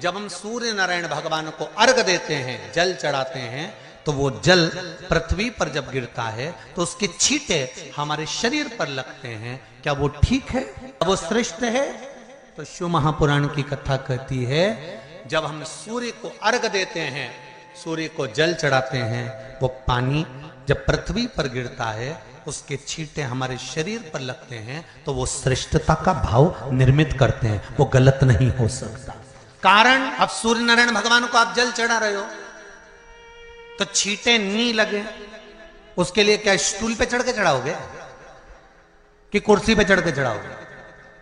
जब हम सूर्य नारायण भगवान को अर्घ देते हैं, जल चढ़ाते हैं, तो वो जल पृथ्वी पर जब गिरता है तो उसके छींटे हमारे शरीर पर लगते हैं। क्या वो ठीक है? वो श्रेष्ठ है? तो शिव महापुराण की कथा कहती है, जब हम सूर्य को अर्घ देते हैं, सूर्य को जल चढ़ाते हैं, वो पानी जब पृथ्वी पर गिरता है, उसके छींटे हमारे शरीर पर लगते हैं, तो वो श्रेष्ठता का भाव निर्मित करते हैं। वो गलत नहीं हो सकता। कारण, अब सूर्य नारायण भगवान को आप जल चढ़ा रहे हो तो छींटे नहीं लगे, उसके लिए क्या स्टूल पे चढ़ के चढ़ाओगे कि कुर्सी पे चढ़ के चढ़ाओगे?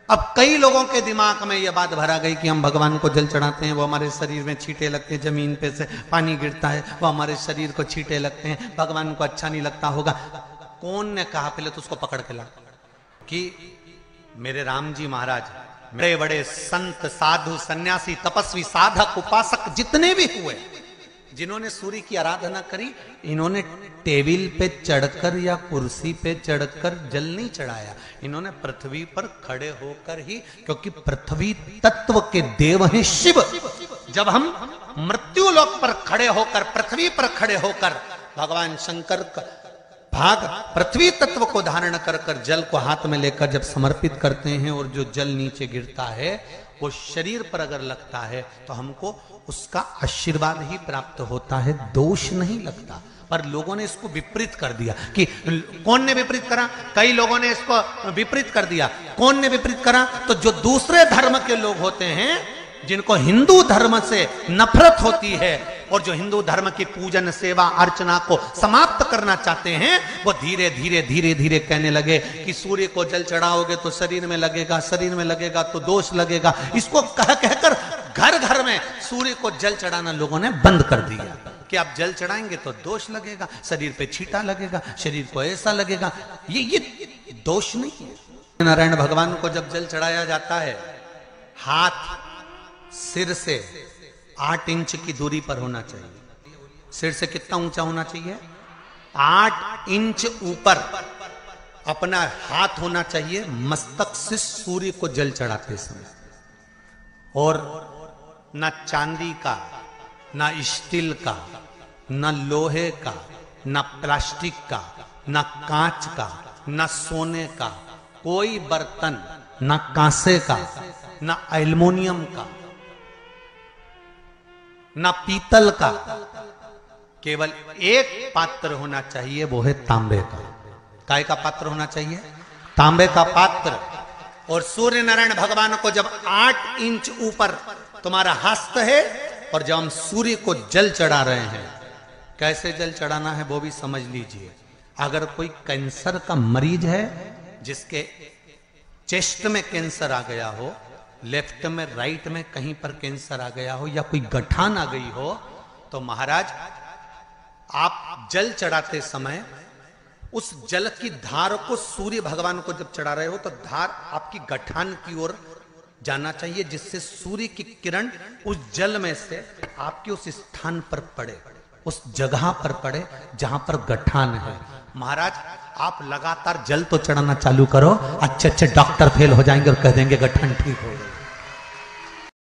अब कई लोगों के दिमाग में यह बात भरा गई कि हम भगवान को जल चढ़ाते हैं, वो हमारे शरीर में छींटे लगते हैं, जमीन पे से पानी गिरता है, वो हमारे शरीर को छींटे लगते हैं, भगवान को अच्छा नहीं लगता होगा। कौन ने कहा? पहले तो उसको पकड़ के ला कि मेरे राम जी महाराज, बड़े बड़े संत, साधु, सन्यासी, तपस्वी, साधक, उपासक जितने भी हुए, जिन्होंने सूर्य की आराधना करी, इन्होंने टेबल पे चढ़कर या कुर्सी पे चढ़कर जल नहीं चढ़ाया, इन्होंने पृथ्वी पर खड़े होकर ही, क्योंकि पृथ्वी तत्व के देव हैं शिव। जब हम मृत्यु लोक पर खड़े होकर, पृथ्वी पर खड़े होकर भगवान शंकर का भाग पृथ्वी तत्व को धारण कर कर जल को हाथ में लेकर जब समर्पित करते हैं, और जो जल नीचे गिरता है वो शरीर पर अगर लगता है तो हमको उसका आशीर्वाद ही प्राप्त होता है, दोष नहीं लगता। पर लोगों ने इसको विपरीत कर दिया कि कौन ने विपरीत करा? कई लोगों ने इसको विपरीत कर दिया। कौन ने विपरीत करा? तो जो दूसरे धर्म के लोग होते हैं, जिनको हिंदू धर्म से नफरत होती है और जो हिंदू धर्म की पूजन, सेवा, अर्चना को समाप्त करना चाहते हैं, वो धीरे धीरे धीरे धीरे कहने लगे कि सूर्य को जल चढ़ाओगे तो शरीर में लगेगा, शरीर में लगेगा तो दोष लगेगा। इसको कह कहकर घर घर में सूर्य को जल चढ़ाना लोगों ने बंद कर दिया कि आप जल चढ़ाएंगे तो दोष लगेगा, शरीर पे छींटा लगेगा, शरीर को ऐसा लगेगा। ये दोष नहीं है। नारायण भगवान को जब जल चढ़ाया जाता है, हाथ सिर से 8 इंच की दूरी पर होना चाहिए। सिर से कितना ऊंचा होना चाहिए? 8 इंच ऊपर अपना हाथ होना चाहिए मस्तक से सूर्य को जल चढ़ाते समय। और ना चांदी का, ना स्टील का, ना लोहे का, ना प्लास्टिक का, ना कांच का, ना सोने का कोई बर्तन, ना कांसे का, ना एल्युमिनियम का, ना पीतल का, केवल एक पात्र होना चाहिए, वो है तांबे का। काय का पात्र होना चाहिए? तांबे का पात्र। और सूर्य नारायण भगवान को जब 8 इंच ऊपर तुम्हारा हस्त है, और जब हम सूर्य को जल चढ़ा रहे हैं, कैसे जल चढ़ाना है वो भी समझ लीजिए। अगर कोई कैंसर का मरीज है, जिसके चेस्ट में कैंसर आ गया हो, लेफ्ट में, राइट में कहीं पर कैंसर आ गया हो, या कोई गठान आ गई हो, तो महाराज आप जल चढ़ाते समय उस जल की धार को सूर्य भगवान को जब चढ़ा रहे हो, तो धार आपकी गठान की ओर जाना चाहिए, जिससे सूर्य की किरण उस जल में से आपके उस स्थान पर पड़े, उस जगह पर पड़े जहां पर गठान है। महाराज आप लगातार जल तो चढ़ाना चालू करो, अच्छे अच्छे डॉक्टर फेल हो जाएंगे और कह देंगे गठन ठीक हो गई।